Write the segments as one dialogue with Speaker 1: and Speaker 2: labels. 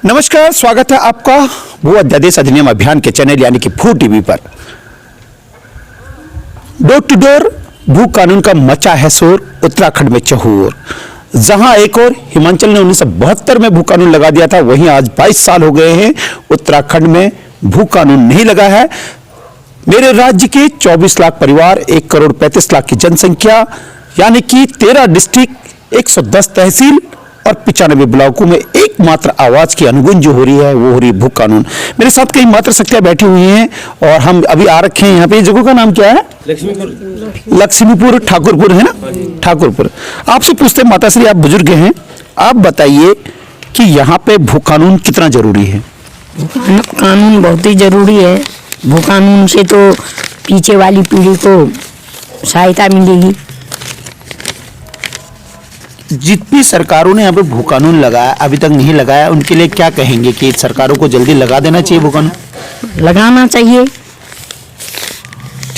Speaker 1: नमस्कार, स्वागत है आपका भू अध्यादेश अधिनियम अभियान के चैनल यानी कि भू टीवी पर। डोर टू डोर भू कानून का मचा है शोर, उत्तराखंड में चहुर। जहां एक और हिमाचल ने 1972 में भू कानून लगा दिया था, वहीं आज 22 साल हो गए हैं उत्तराखंड में भू कानून नहीं लगा है। मेरे राज्य के 24 लाख परिवार, 1 करोड़ 35 लाख की जनसंख्या, यानी कि 13 डिस्ट्रिक्ट, 110 तहसील और 95 ब्लॉकों में एकमात्र आवाज की अनुगुंज जो हो रही है वो हो रही है भू कानून। मेरे साथ कई मात्र शक्तियां बैठी हुई हैं और हम अभी आ रखे हैं यहाँ पे। जगह का नाम क्या है? लक्ष्मीपुर ठाकुरपुर है ना, ठाकुरपुर। आपसे पूछते हैं, माता श्री आप बुजुर्ग हैं, आप बताइए कि यहाँ पे भू कानून कितना जरूरी है?
Speaker 2: कानून बहुत ही जरूरी है। भू कानून से तो पीछे वाली पीढ़ी को सहायता मिलेगी।
Speaker 1: जितनी सरकारों ने यहाँ पे भू कानून लगाया, अभी तक नहीं लगाया, उनके लिए क्या कहेंगे कि सरकारों को जल्दी लगा देना चाहिए भू कानून?
Speaker 2: लगाना चाहिए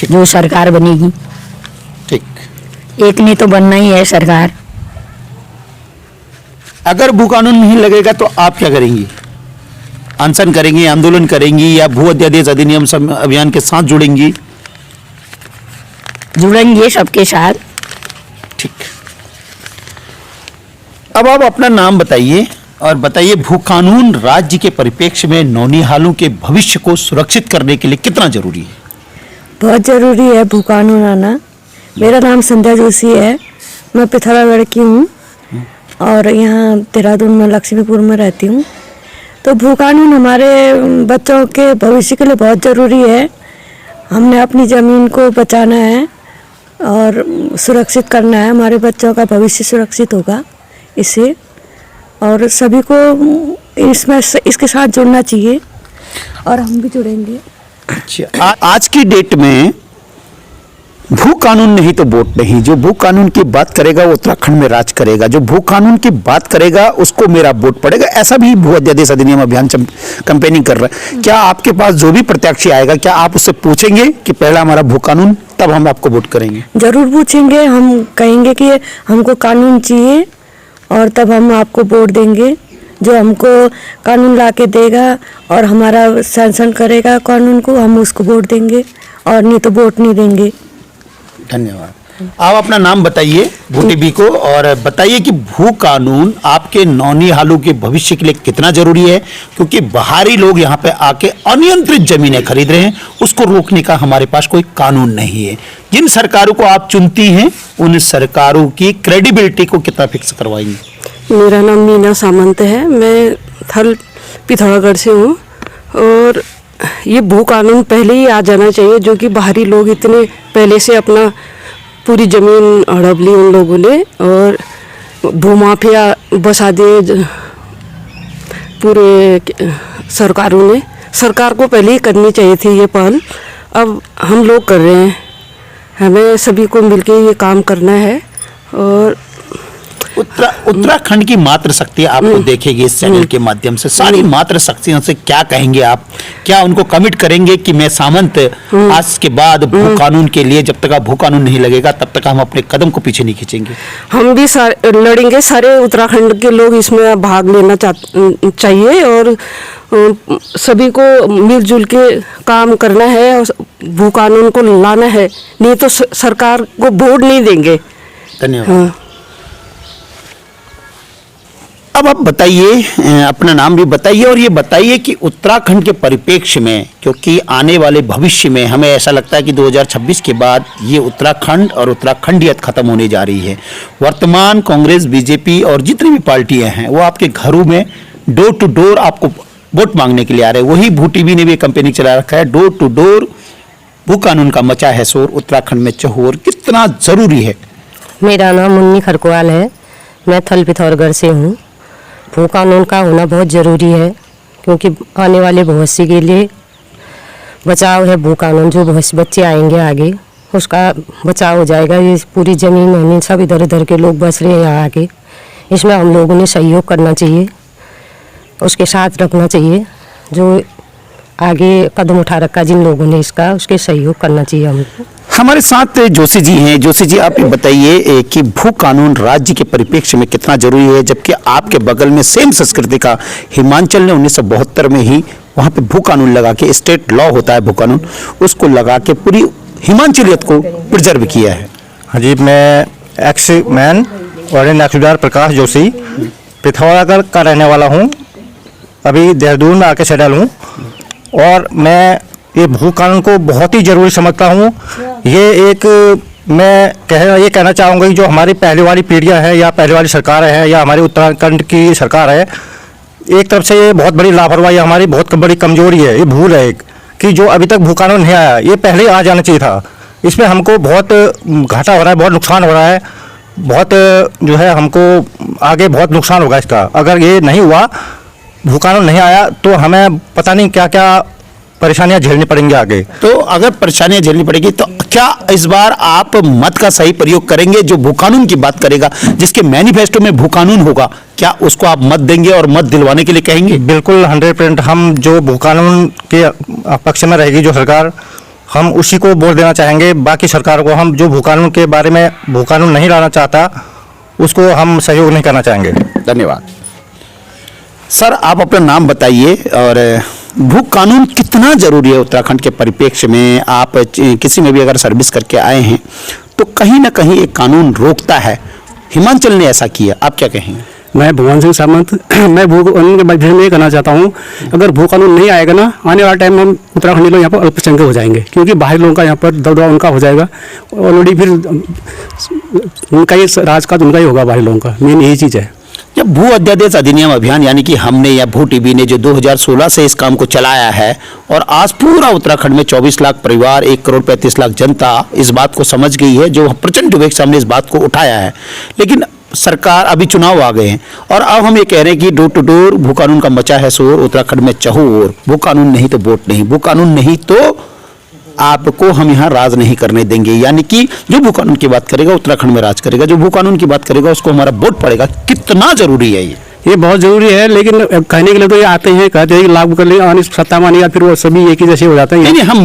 Speaker 2: जो सरकार बनेगी।
Speaker 1: ठीक,
Speaker 2: एक ने तो बनना ही है सरकार।
Speaker 1: अगर भू कानून नहीं लगेगा तो आप क्या करेंगी? अनशन करेंगी, आंदोलन करेंगी या भू अध्यादेश अधिनियम अभियान के साथ जुड़ेंगी?
Speaker 2: जुड़ेंगे सबके साथ।
Speaker 1: ठीक, अब आप अपना नाम बताइए और बताइए भू कानून राज्य के परिप्रेक्ष्य में नौनिहालों के भविष्य को सुरक्षित करने के लिए कितना जरूरी है?
Speaker 3: बहुत ज़रूरी है भू कानून आना। मेरा नाम संध्या जोशी है, मैं पिथौरागढ़ की हूँ और यहाँ देहरादून में लक्ष्मीपुर में रहती हूँ। तो भू कानून हमारे बच्चों के भविष्य के लिए बहुत ज़रूरी है। हमने अपनी ज़मीन को बचाना है और सुरक्षित करना है, हमारे बच्चों का भविष्य सुरक्षित होगा इससे, और सभी को इसमें इसके साथ जुड़ना चाहिए और हम भी जुड़ेंगे।
Speaker 1: अच्छा, आज की डेट में भू कानून नहीं तो वोट नहीं। जो भू कानून की बात करेगा वो उत्तराखंड में राज करेगा, जो भू कानून की बात करेगा उसको मेरा वोट पड़ेगा, ऐसा भी भू अध्यादेश अधिनियम अभियान कैंपेनिंग कर रहा है। क्या आपके पास जो भी प्रत्याशी आएगा, क्या आप उससे पूछेंगे कि पहला हमारा भू कानून, तब हम आपको वोट करेंगे?
Speaker 3: जरूर पूछेंगे, हम कहेंगे कि हमको कानून चाहिए और तब हम आपको वोट देंगे। जो हमको कानून ला के देगा और हमारा सैंक्शन करेगा कानून को, हम उसको वोट देंगे, और नहीं तो वोट नहीं देंगे।
Speaker 1: धन्यवाद। आप अपना नाम बताइए भू टीवी को और बताइए कि भू कानून आपके नौनिहालों के भविष्य के लिए कितना जरूरी है, क्योंकि बाहरी लोग यहाँ पे आके अनियंत्रित जमीनें खरीद रहे हैं, उसको रोकने का हमारे पास कोई कानून नहीं है। जिन सरकारों को आप चुनती हैं उन सरकारों की क्रेडिबिलिटी को कितना फिक्स करवाएंगे?
Speaker 4: मेरा नाम मीना सामंत है, मैं थल पिथौरागढ़ से हूँ और ये भू कानून पहले ही आ जाना चाहिए, जो कि बाहरी लोग इतने पहले से अपना पूरी ज़मीन हड़प ली उन लोगों ने और भूमाफिया बसा दिए पूरे सरकारों ने। सरकार को पहले ही करनी चाहिए थी ये पहल, अब हम लोग कर रहे हैं। हमें सभी को मिलके ये काम करना है। और
Speaker 1: उत्तराखंड की मात्र शक्ति आपको देखेगी इस चैनल के माध्यम से, सारी मात्र शक्तियों से क्या कहेंगे आप? क्या उनको कमिट करेंगे कि मैं सामंत आज के बाद भू कानून के लिए, जब तक आप भू कानून नहीं लगेगा तब तक हम अपने कदम को पीछे नहीं खींचेंगे?
Speaker 4: हम भी लड़ेंगे, सारे उत्तराखंड के लोग इसमें भाग लेना चाहिए और सभी को मिलजुल के काम करना है और भू कानून को लाना है, नहीं तो सरकार को वोट नहीं देंगे।
Speaker 1: धन्यवाद।
Speaker 4: हाँ।
Speaker 1: अब आप बताइए, अपना नाम भी बताइए और ये बताइए कि उत्तराखंड के परिप्रेक्ष्य में, क्योंकि आने वाले भविष्य में हमें ऐसा लगता है कि 2026 के बाद ये उत्तराखंड और उत्तराखंडियत खत्म होने जा रही है। वर्तमान कांग्रेस, बीजेपी और जितनी भी पार्टियां हैं वो आपके घरों में डोर टू डोर आपको वोट मांगने के लिए आ रहे हैं। वही भू टीवी ने भी कैंपेनिंग चला रखा है, डोर टू डोर भू कानून का मचा है शोर, उत्तराखंड में चहुर। कितना जरूरी है?
Speaker 2: मेरा नाम मुन्नी खरकवाल है, मैं थल पिथौरागढ़ से हूँ। भू कानून का होना बहुत ज़रूरी है, क्योंकि आने वाले भविष्य के लिए बचाव है। भू कानून जो भविष्य बच्चे आएंगे आगे, उसका बचाव हो जाएगा। ये पूरी ज़मीन वमीन सब इधर उधर के लोग बस रहे हैं यहाँ आके, इसमें हम लोगों ने सहयोग करना चाहिए, उसके साथ रखना चाहिए। जो आगे कदम उठा रखा जिन लोगों ने इसका, उसके सहयोग करना चाहिए हमको।
Speaker 1: हमारे साथ जोशी जी हैं। जोशी जी, आप ये बताइए कि भू कानून राज्य के परिप्रेक्ष्य में कितना जरूरी है, जबकि आपके बगल में सेम संस्कृति का हिमाचल ने 1972 में ही वहाँ पे भू कानून लगा के, स्टेट लॉ होता है भू कानून, उसको लगा के पूरी हिमाचलियत को प्रिजर्व किया है।
Speaker 5: हाँ जी, मैं एक्स मैन और नक्सलदार प्रकाश जोशी पिथौरागढ़ का रहने वाला हूँ। अभी देहरादून में आके सेटल हूँ और मैं ये भू कानून को बहुत ही ज़रूरी समझता हूँ। ये एक मैं ये कहना चाहूँगा कि जो हमारी पहले वाली पीढ़ियाँ हैं या पहले वाली सरकार है या हमारी उत्तराखंड की सरकार है, एक तरफ से ये बहुत बड़ी लापरवाही, हमारी बहुत बड़ी कमजोरी है, ये भूल है एक कि जो अभी तक भू कानून नहीं आया, ये पहले ही आ जाना चाहिए था। इसमें हमको बहुत घाटा हो रहा है, बहुत नुकसान हो रहा है, बहुत जो है हमको आगे बहुत नुकसान होगा इसका। अगर ये नहीं हुआ, भू कानून नहीं आया, तो हमें पता नहीं क्या क्या परेशानियां झेलनी पड़ेंगी आगे।
Speaker 1: तो अगर परेशानियां झेलनी पड़ेगी तो क्या इस बार आप मत का सही प्रयोग करेंगे? जो भू कानून की बात करेगा, जिसके मैनिफेस्टो में भू कानून होगा, क्या उसको आप मत देंगे और मत दिलवाने के लिए कहेंगे?
Speaker 5: बिल्कुल 100% हम जो भू कानून के पक्ष में रहेगी जो सरकार, हम उसी को वोट देना चाहेंगे। बाकी सरकार को हम जो भू कानून के बारे में भू कानून नहीं लाना चाहता, उसको हम सहयोग नहीं करना चाहेंगे।
Speaker 1: धन्यवाद सर। आप अपना नाम बताइए और भू कानून कितना जरूरी है उत्तराखंड के परिप्रेक्ष्य में? आप किसी में भी अगर सर्विस करके आए हैं तो कहीं ना कहीं एक कानून रोकता है, हिमाचल ने ऐसा किया, आप क्या कहेंगे?
Speaker 6: मैं भगवान सिंह सामंत, मैं भू कानून के बारे में ये कहना चाहता हूँ, अगर भू कानून नहीं आएगा ना, आने वाला टाइम में हम उत्तराखंडी लोग यहाँ पर अल्पसंख्यक हो जाएंगे, क्योंकि बाहरी लोगों का यहाँ पर दबदबा उनका हो जाएगा। ऑलरेडी फिर उनका ही राज का उनका ही होगा, बाहरी लोगों का। मेन यही चीज़ है।
Speaker 1: जब भू अध्यादेश अधिनियम अभियान यानी कि हमने या भू टीवी ने जो 2016 से इस काम को चलाया है और आज पूरा उत्तराखंड में 24 लाख परिवार, 1 करोड़ 35 लाख जनता इस बात को समझ गई है, जो प्रचंड विवेक से हमने इस बात को उठाया है। लेकिन सरकार, अभी चुनाव आ गए हैं और अब हम ये कह रहे हैं कि डोर टू डोर भू कानून का मचा है शोर, उत्तराखंड में चहुओर, भू कानून नहीं तो वोट नहीं, भू कानून नहीं तो आपको हम यहाँ राज नहीं करने देंगे। यानी कि जो भू कानून की बात करेगा उत्तराखंड में राज करेगा, जो भू कानून की बात करेगा उसको हमारा वोट पड़ेगा। कितना जरूरी है ये
Speaker 6: बहुत जरूरी है, लेकिन कहने के लिए तो ये आते हैं, कहते हैं कि लागू कर ले, आने सत्ता में या फिर वो सभी एक ही जैसे हो जाते हैं।
Speaker 1: नहीं, हम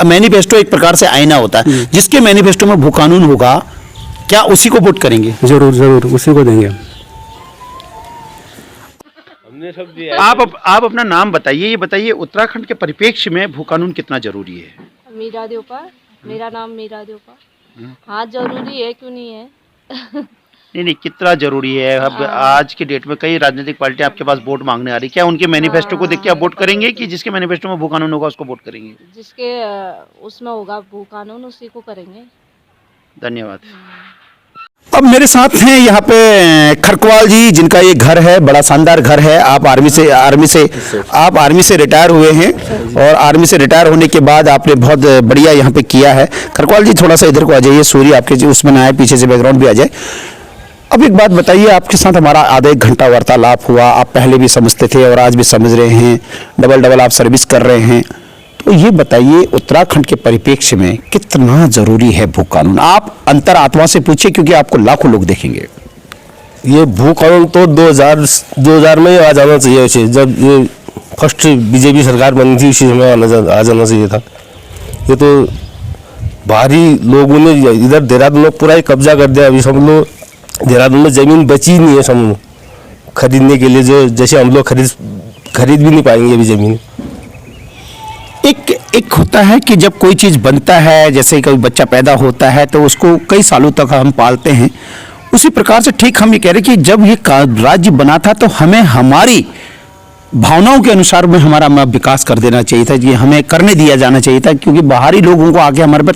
Speaker 1: मैनिफेस्टो एक प्रकार से आईना होता है, जिसके मैनिफेस्टो में भू कानून होगा, क्या उसी को वोट करेंगे?
Speaker 6: जरूर उसी को देंगे।
Speaker 1: आप अपना नाम बताइए, ये बताइए उत्तराखंड के परिप्रेक्ष्य में भू कानून कितना जरूरी है?
Speaker 7: मीरा देवपा, मेरा नाम मीरा देवपा। हाँ, जरूरी है, क्यों नहीं है?
Speaker 1: नहीं, कितना जरूरी है? अब आज के डेट में कई राजनीतिक पार्टियां आपके पास वोट मांगने आ रही, क्या उनके मैनिफेस्टो को देख के आप वोट करेंगे कि जिसके मैनिफेस्टो में भू कानून होगा उसको वोट करेंगे?
Speaker 7: जिसके उसमें होगा भू कानून, उसी को करेंगे।
Speaker 1: धन्यवाद। अब मेरे साथ हैं यहाँ पे खरकवाल जी, जिनका ये घर है, बड़ा शानदार घर है। आप आर्मी से रिटायर हुए हैं और आर्मी से रिटायर होने के बाद आपने बहुत बढ़िया यहाँ पे किया है। खरकवाल जी, थोड़ा सा इधर को आ जाइए, सूर्य आपके जी उसमें ना आए, पीछे से बैकग्राउंड भी आ जाए। अब एक बात बताइए, आपके साथ हमारा आधा 1 घंटा वार्तालाप हुआ, आप पहले भी समझते थे और आज भी समझ रहे हैं, डबल आप सर्विस कर रहे हैं, तो ये बताइए उत्तराखंड के परिप्रेक्ष्य में कितना जरूरी है भू कानून? आप अंतरात्मा से पूछिए, क्योंकि आपको लाखों लोग देखेंगे।
Speaker 8: ये भू कानून तो 2000 में आ जाना चाहिए वैसे, जब ये फर्स्ट बीजेपी सरकार बनी थी उसी समय आ जाना चाहिए था। ये तो बाहरी लोगों ने इधर देहरादून में पूरा ही कब्जा कर दिया। अभी सब लोग देहरादून में जमीन बची नहीं है सब खरीदने के लिए, जो जैसे हम लोग खरीद भी नहीं पाएंगे अभी जमीन।
Speaker 1: एक होता है कि जब कोई चीज बनता है, जैसे कोई बच्चा पैदा होता है तो उसको कई सालों तक हम पालते हैं, उसी प्रकार से ठीक हम ये कह रहे कि जब ये राज्य बना था तो हमें हमारी भावनाओं के अनुसार में हमारा विकास कर देना चाहिए था, ये हमें करने दिया जाना चाहिए था, क्योंकि बाहरी लोगों को आके हमारे पर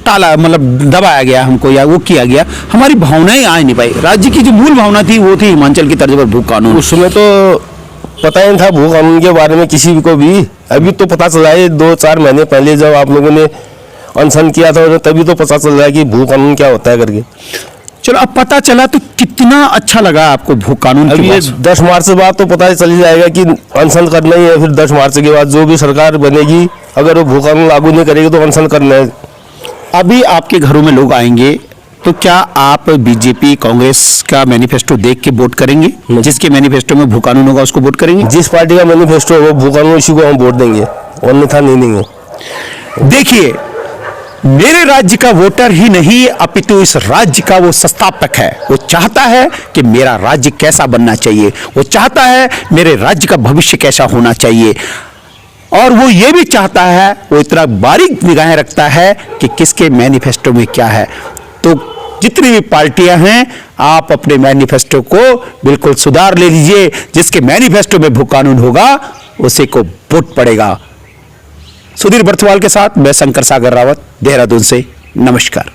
Speaker 1: टाला, मतलब दबाया गया हमको या वो किया गया, हमारी भावनाएं आ नहीं पाई। राज्य की जो मूल भावना थी वो थी हिमाचल की तर्ज पर भू कानून।
Speaker 8: उस समय तो पता ही नहीं था भू कानून के बारे में किसी को भी, अभी तो पता चल रहा है 2-4 महीने पहले जब आप लोगों ने अनशन किया था तभी तो पता चल रहा है कि भू कानून क्या होता है करके।
Speaker 1: चलो, अब पता चला तो कितना अच्छा लगा आपको भू कानून?
Speaker 8: अभी ये 10 मार्च के बाद तो पता ही चल जाएगा कि अनशन करना ही है। फिर 10 मार्च के बाद जो भी सरकार बनेगी, अगर वो भू कानून लागू नहीं करेगी तो अनशन करना है।
Speaker 1: अभी आपके घरों में लोग आएंगे तो क्या आप बीजेपी कांग्रेस का मैनिफेस्टो देख के वोट करेंगे? जिसके मैनिफेस्टो में भू कानून होगा उसको वोट करेंगे?
Speaker 8: जिस पार्टी का मैनिफेस्टो हो भू कानून, इसी को हम वोट देंगे, अन्यथा नहीं देंगे।
Speaker 1: देखिए, मेरे राज्य का वोटर ही नहीं अपितु इस राज्य का वो संस्थापक है। वो चाहता है कि मेरा राज्य कैसा बनना चाहिए, वो चाहता है मेरे राज्य का भविष्य कैसा होना चाहिए, और वो ये भी चाहता है, वो इतना बारीक निगाहें रखता है कि किसके मैनिफेस्टो में क्या है। तो जितनी भी पार्टियां हैं, आप अपने मैनिफेस्टो को बिल्कुल सुधार ले लीजिए। जिसके मैनिफेस्टो में भू कानून होगा उसी को वोट पड़ेगा। सुधीर बर्थवाल के साथ मैं शंकर सागर रावत, देहरादून से। नमस्कार।